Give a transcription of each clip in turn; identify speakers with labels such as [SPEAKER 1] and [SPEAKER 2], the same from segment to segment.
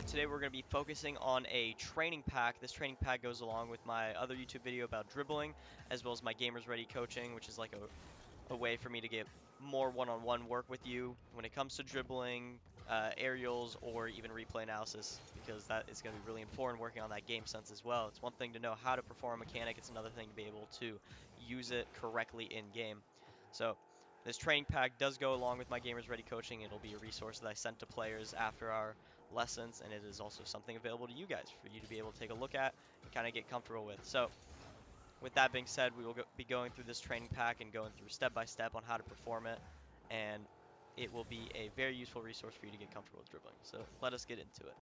[SPEAKER 1] today we're going to be focusing on a training pack. This training pack goes along with my other YouTube video about dribbling, as well as my Gamers Ready coaching, which is like a way for me to get more one-on-one work with you when it comes to dribbling, aerials, or even replay analysis, because that is going to be really important working on that game sense as well. It's one thing to know how to perform a mechanic, it's another thing to be able to use it correctly in game. So this training pack does go along with my Gamers Ready coaching. It'll be a resource that I send to players after our lessons, and it is also something available to you guys for you to be able to take a look at and kind of get comfortable with. So with that being said, we will be going through this training pack and going through step by step on how to perform it, and it will be a very useful resource for you to get comfortable with dribbling. So let us get into it.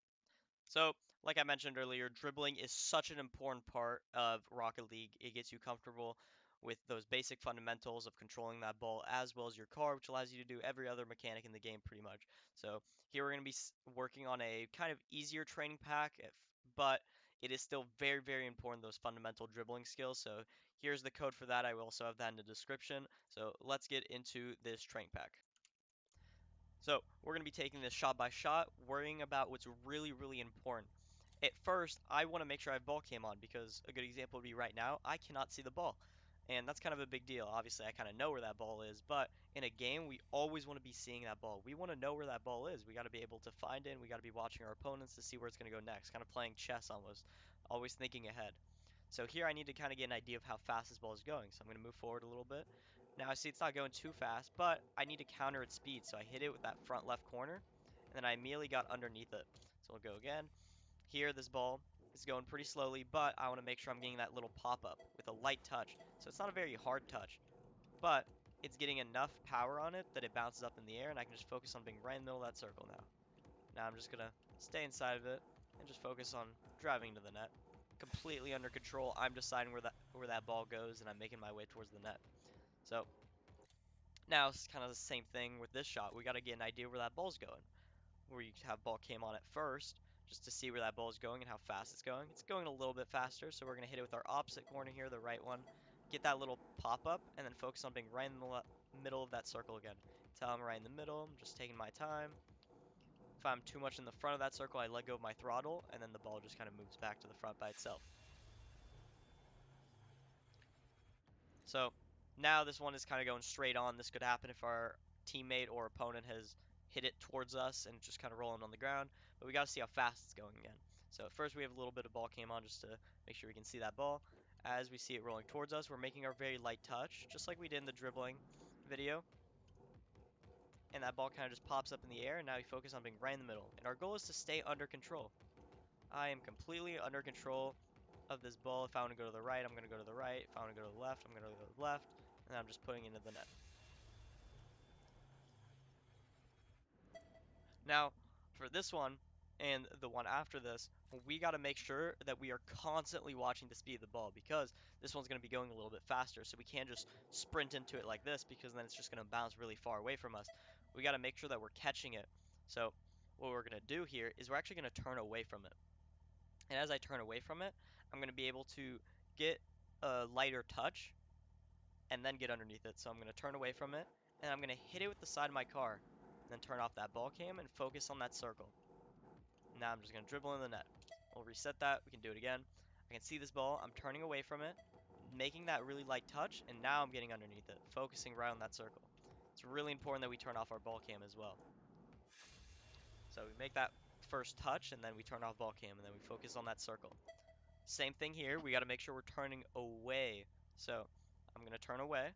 [SPEAKER 1] So, like I mentioned earlier, dribbling is such an important part of Rocket League. It gets you comfortable with those basic fundamentals of controlling that ball as well as your car, which allows you to do every other mechanic in the game pretty much. So here we're going to be working on a kind of easier training pack, but it is still very, very important, those fundamental dribbling skills. So here's the code for that. I will also have that in the description. So let's get into this training pack. So we're going to be taking this shot by shot, worrying about what's really, really important. At first, I want to make sure I have ball cam on because a good example would be right now, I cannot see the ball. And that's kind of a big deal. Obviously, I kind of know where that ball is, but in a game, we always want to be seeing that ball. We want to know where that ball is. We got to be able to find it, and we got to be watching our opponents to see where it's going to go next. Kind of playing chess almost, always thinking ahead. So here I need to kind of get an idea of how fast this ball is going. So I'm going to move forward a little bit. Now I see it's not going too fast, but I need to counter its speed. So I hit it with that front left corner, and then I immediately got underneath it. So we'll go again. Here, this ball is going pretty slowly, but I want to make sure I'm getting that little pop-up with a light touch. So it's not a very hard touch, but it's getting enough power on it that it bounces up in the air, and I can just focus on being right in the middle of that circle now. Now I'm just going to stay inside of it and just focus on driving to the net. Completely under control. I'm deciding where that ball goes, and I'm making my way towards the net. So now it's kind of the same thing with this shot. We got to get an idea where that ball's going. Where you have ball cam on at first, just to see where that ball is going and how fast it's going. It's going a little bit faster, so we're going to hit it with our opposite corner here, the right one. Get that little pop-up, and then focus on being right in the middle of that circle again. Tell I'm right in the middle. I'm just taking my time. If I'm too much in the front of that circle, I let go of my throttle, and then the ball just kind of moves back to the front by itself. So now this one is kind of going straight on. This could happen if our teammate or opponent has hit it towards us and just kind of rolling on the ground. But we got to see how fast it's going again. So at first we have a little bit of ball cam on just to make sure we can see that ball. As we see it rolling towards us, we're making our very light touch, just like we did in the dribbling video. And that ball kind of just pops up in the air, and now we focus on being right in the middle. And our goal is to stay under control. I am completely under control of this ball. If I want to go to the right, I'm going to go to the right. If I want to go to the left, I'm going to go to the left. And I'm just putting it into the net. Now, for this one and the one after this, we got to make sure that we are constantly watching the speed of the ball because this one's going to be going a little bit faster. So we can't just sprint into it like this because then it's just going to bounce really far away from us. We got to make sure that we're catching it. So what we're going to do here is we're actually going to turn away from it. And as I turn away from it, I'm going to be able to get a lighter touch and then get underneath it. So I'm going to turn away from it, and I'm going to hit it with the side of my car, and then turn off that ball cam and focus on that circle. Now I'm just going to dribble in the net. We'll reset that. We can do it again. I can see this ball. I'm turning away from it, making that really light touch, and now I'm getting underneath it, focusing right on that circle. It's really important that we turn off our ball cam as well. So we make that first touch, and then we turn off ball cam, and then we focus on that circle. Same thing here. We got to make sure we're turning away. So I'm going to turn away.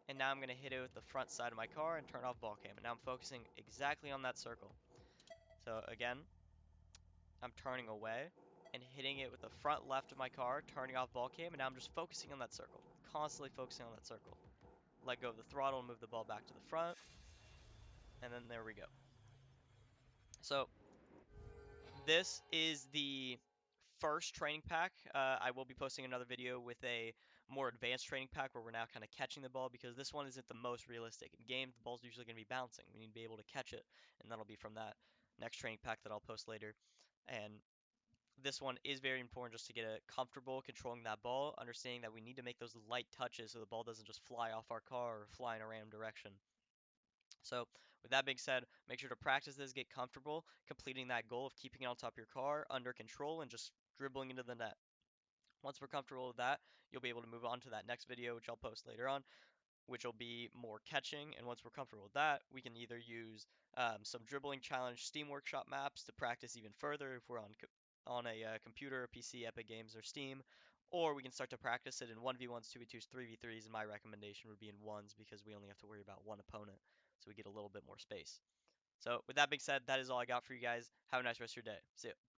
[SPEAKER 1] And now I'm going to hit it with the front side of my car and turn off ball cam. And now I'm focusing exactly on that circle. So again, I'm turning away and hitting it with the front left of my car, turning off ball cam, and now I'm just focusing on that circle. Constantly focusing on that circle. Let go of the throttle and move the ball back to the front. And then there we go. So this is the first training pack. I will be posting another video with a more advanced training pack where we're now kind of catching the ball because this one isn't the most realistic. In game, the ball's usually going to be bouncing. We need to be able to catch it, and that'll be from that next training pack that I'll post later. And this one is very important just to get comfortable controlling that ball, understanding that we need to make those light touches so the ball doesn't just fly off our car or fly in a random direction. So, with that being said, make sure to practice this, get comfortable completing that goal of keeping it on top of your car under control and just dribbling into the net. Once we're comfortable with that, you'll be able to move on to that next video, which I'll post later on, which will be more catching. And once we're comfortable with that, we can either use some dribbling challenge Steam Workshop maps to practice even further if we're on a computer, PC, Epic Games, or Steam, or we can start to practice it in 1v1s, 2v2s, 3v3s, and my recommendation would be in ones because we only have to worry about one opponent, so we get a little bit more space. So with that being said, that is all I got for you guys. Have a nice rest of your day. See ya.